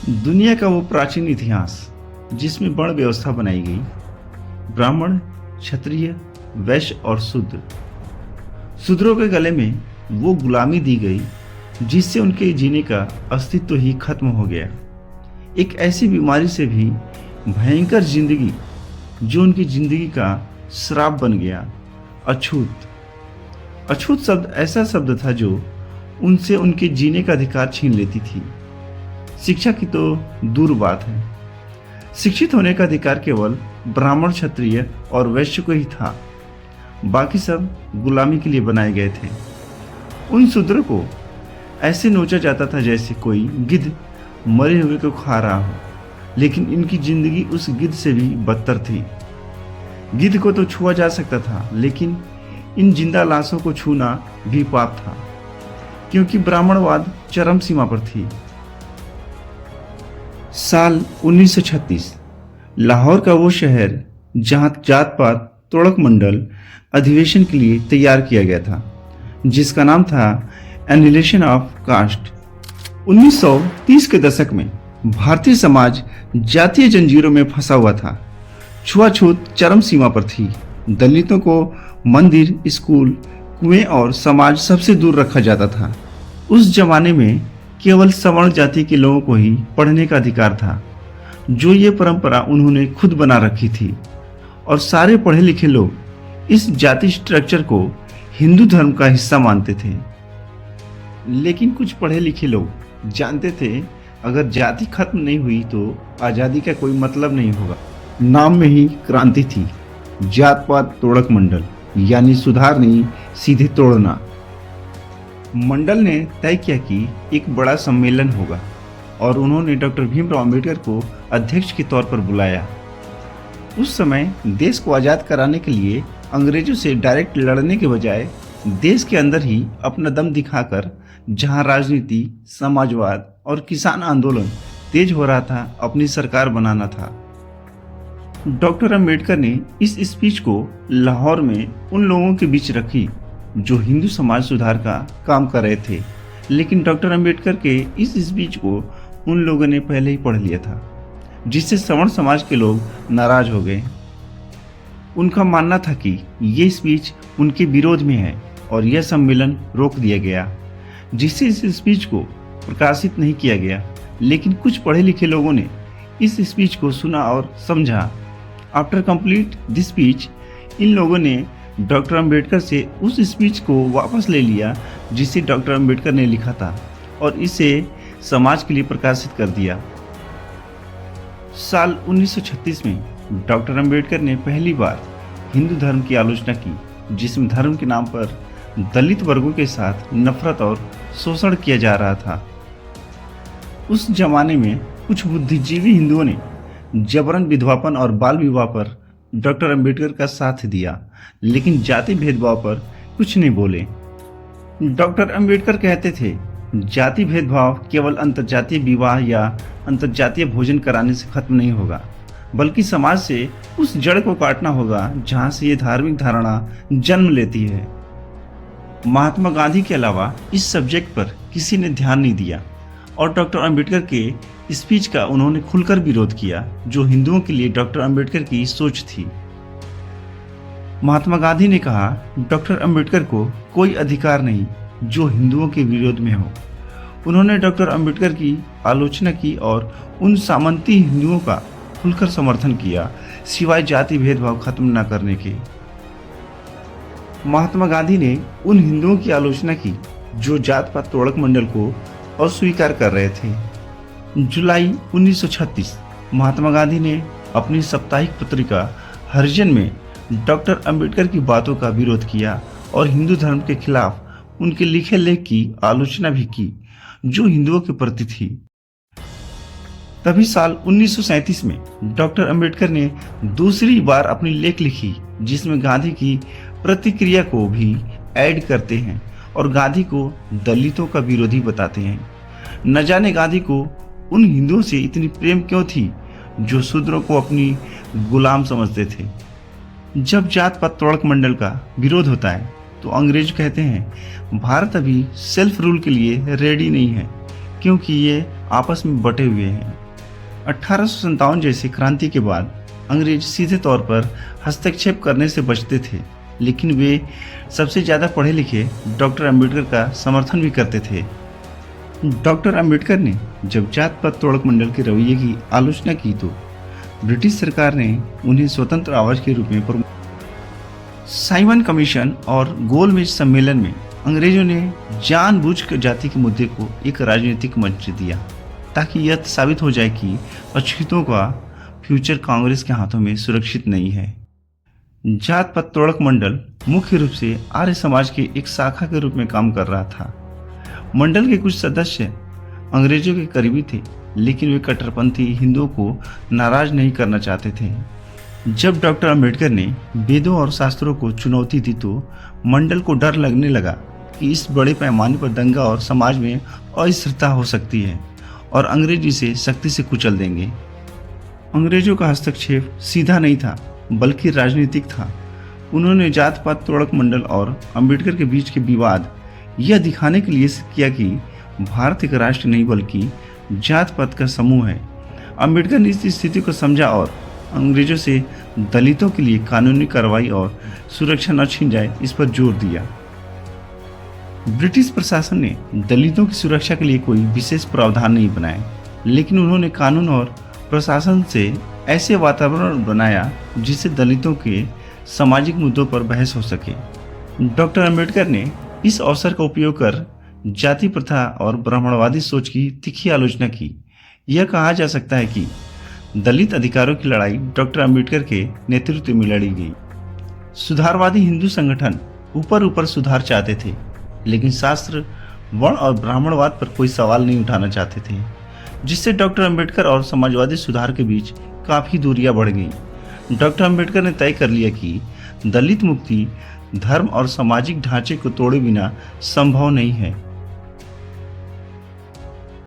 दुनिया का वो प्राचीन इतिहास जिसमें वर्ण व्यवस्था बनाई गई, ब्राह्मण, क्षत्रिय, वैश्य और शूद्र। शूद्रों के गले में वो गुलामी दी गई जिससे उनके जीने का अस्तित्व ही खत्म हो गया। एक ऐसी बीमारी से भी भयंकर जिंदगी जो उनकी जिंदगी का श्राप बन गया, अछूत। अछूत शब्द ऐसा शब्द था जो उनसे उनके जीने का अधिकार छीन लेती थी। शिक्षा की तो दूर बात है, शिक्षित होने का अधिकार केवल ब्राह्मण, क्षत्रिय और वैश्य को ही था। बाकी सब गुलामी के लिए बनाए गए थे। उन शूद्र को ऐसे नोचा जाता था जैसे कोई गिद्ध मरे हुए को खा रहा हो, लेकिन इनकी जिंदगी उस गिद्ध से भी बदतर थी। गिद्ध को तो छुआ जा सकता था, लेकिन इन जिंदा लाशों को छूना भी पाप था, क्योंकि ब्राह्मणवाद चरम सीमा पर थी। साल 1936 लाहौर का वो शहर जहां जात पात तोड़क मंडल अधिवेशन के लिए तैयार किया गया था, जिसका नाम था एनिहिलेशन ऑफ कास्ट। 1930 के दशक में भारतीय समाज जातीय जंजीरों में फंसा हुआ था। छुआछूत चरम सीमा पर थी। दलितों को मंदिर, स्कूल, कुएं और समाज सबसे दूर रखा जाता था। उस जमाने में केवल सवर्ण जाति के लोगों को ही पढ़ने का अधिकार था, जो ये परंपरा उन्होंने खुद बना रखी थी। और सारे पढ़े लिखे लोग इस जाति स्ट्रक्चर को हिंदू धर्म का हिस्सा मानते थे। लेकिन कुछ पढ़े लिखे लोग जानते थे, अगर जाति खत्म नहीं हुई तो आज़ादी का कोई मतलब नहीं होगा। नाम में ही क्रांति थी। जात पात तोड़क मंडल, यानी सुधार नहीं, सीधे तोड़ना। मंडल ने तय किया कि एक बड़ा सम्मेलन होगा और उन्होंने डॉक्टर भीमराव अंबेडकर को अध्यक्ष के तौर पर बुलाया। उस समय देश को आज़ाद कराने के लिए अंग्रेजों से डायरेक्ट लड़ने के बजाय देश के अंदर ही अपना दम दिखाकर, जहां राजनीति, समाजवाद और किसान आंदोलन तेज हो रहा था, अपनी सरकार बनाना था। डॉक्टर अंबेडकर ने इस स्पीच को लाहौर में उन लोगों के बीच रखी जो हिंदू समाज सुधार का काम कर रहे थे। लेकिन डॉक्टर अंबेडकर के इस स्पीच को उन लोगों ने पहले ही पढ़ लिया था, जिससे सवर्ण समाज के लोग नाराज हो गए। उनका मानना था कि ये स्पीच उनके विरोध में है और यह सम्मेलन रोक दिया गया, जिससे इस स्पीच को प्रकाशित नहीं किया गया। लेकिन कुछ पढ़े लिखे लोगों ने इस स्पीच को सुना और समझा। आफ्टर कंप्लीट दिस स्पीच, इन लोगों ने डॉक्टर अंबेडकर से उस स्पीच को वापस ले लिया जिसे डॉक्टर अंबेडकर ने लिखा था, और इसे समाज के लिए प्रकाशित कर दिया। साल 1936 में डॉक्टर अंबेडकर ने पहली बार हिंदू धर्म की आलोचना की, जिसमें धर्म के नाम पर दलित वर्गों के साथ नफरत और शोषण किया जा रहा था। उस जमाने में कुछ बुद्धिजीवी हिंदुओं ने जबरन विधवापन और बाल विवाह पर डॉक्टर अंबेडकर का साथ दिया, लेकिन जाति भेदभाव पर कुछ नहीं बोले। डॉक्टर अंबेडकर कहते थे, जाति भेदभाव केवल अंतर्जातीय विवाह या अंतर्जातीय भोजन कराने से खत्म नहीं होगा, बल्कि समाज से उस जड़ को काटना होगा जहां से ये धार्मिक धारणा जन्म लेती है। महात्मा गांधी के अलावा इस सब्जेक्ट पर किसी ने ध्यान नहीं दिया और डॉक्टर अंबेडकर के स्पीच का उन्होंने खुलकर विरोध किया, जो हिंदुओं के लिए डॉक्टर अंबेडकर की सोच थी। महात्मा गांधी ने कहा, डॉक्टर अंबेडकर को कोई अधिकार नहीं जो हिंदुओं के विरोध में हो। उन्होंने डॉक्टर अंबेडकर की आलोचना की और उन सामंती हिंदुओं का खुलकर समर्थन किया, सिवाय जाति भेदभाव खत्म न करने के। महात्मा गांधी ने उन हिंदुओं की आलोचना की जो जात पात तोड़क मंडल को अस्वीकार कर रहे थे। जुलाई 1936 महात्मा गांधी ने अपनी साप्ताहिक पत्रिका हरिजन में डॉक्टर अंबेडकर की बातों का विरोध किया और हिंदू धर्म के खिलाफ उनके लिखे लेख की आलोचना भी की, जो हिंदुओं के प्रति थी। तभी साल 1937 में डॉक्टर अंबेडकर ने दूसरी बार अपनी लेख लिखी, जिसमें गांधी की प्रतिक्रिया को भी ऐड करते हैं और गांधी को दलितों का विरोधी बताते हैं। न जाने गांधी को उन हिंदुओं से इतनी प्रेम क्यों थी जो शूद्रों को अपनी गुलाम समझते थे। जब जात पात तोड़क मंडल का विरोध होता है तो अंग्रेज कहते हैं, भारत अभी सेल्फ रूल के लिए रेडी नहीं है, क्योंकि ये आपस में बटे हुए हैं। 1857 जैसी क्रांति के बाद अंग्रेज सीधे तौर पर हस्तक्षेप करने से बचते थे, लेकिन वे सबसे ज़्यादा पढ़े लिखे डॉक्टर अंबेडकर का समर्थन भी करते थे। डॉक्टर अंबेडकर ने जब जात पात तोड़क मंडल के रवैये की आलोचना की तो ब्रिटिश सरकार ने उन्हें स्वतंत्र आवाज के रूप में साइमन कमीशन और गोलमेज सम्मेलन में अंग्रेजों ने जानबूझकर जाति के मुद्दे को एक राजनीतिक मंच दिया, ताकि यह साबित हो जाए कि अछूतों का फ्यूचर कांग्रेस के हाथों में सुरक्षित नहीं है। जात पात तोड़क मंडल मुख्य रूप से आर्य समाज के एक शाखा के रूप में काम कर रहा था। मंडल के कुछ सदस्य अंग्रेजों के करीबी थे, लेकिन वे कट्टरपंथी हिंदुओं को नाराज नहीं करना चाहते थे। जब डॉक्टर अंबेडकर ने वेदों और शास्त्रों को चुनौती दी तो मंडल को डर लगने लगा कि इस बड़े पैमाने पर दंगा और समाज में अस्थिरता हो सकती है और अंग्रेज इसे सख्ती से कुचल देंगे। अंग्रेजों का हस्तक्षेप सीधा नहीं था, बल्कि राजनीतिक था। उन्होंने जात पात तोड़क मंडल और अंबेडकर के बीच के विवाद यह दिखाने के लिए किया कि भारत एक राष्ट्र नहीं बल्कि जात पात का समूह है। अंबेडकर ने इस स्थिति को समझा और अंग्रेजों से दलितों के लिए कानूनी कार्रवाई और सुरक्षा न छीन जाए, इस पर जोर दिया। ब्रिटिश प्रशासन ने दलितों की सुरक्षा के लिए कोई विशेष प्रावधान नहीं बनाए, लेकिन उन्होंने कानून और प्रशासन से ऐसे वातावरण बनाया जिससे दलितों के सामाजिक मुद्दों पर बहस हो सके। डॉक्टर अंबेडकर ने इस अवसर का उपयोग कर जाति प्रथा और ब्राह्मणवादी सोच की तीखी आलोचना की। यह कहा जा सकता है कि दलित अधिकारों की लड़ाई डॉक्टर अंबेडकर के नेतृत्व में लड़ी गई। सुधारवादी हिंदू संगठन ऊपर सुधार चाहते थे, लेकिन शास्त्र, वर्ण और ब्राह्मणवाद पर कोई सवाल नहीं उठाना चाहते थे, जिससे डॉक्टर अंबेडकर और समाजवादी सुधार के बीच काफी दूरियां बढ़ गईं। डॉक्टर अंबेडकर ने तय कर लिया कि दलित मुक्ति धर्म और सामाजिक ढांचे को तोड़े बिना संभव नहीं है।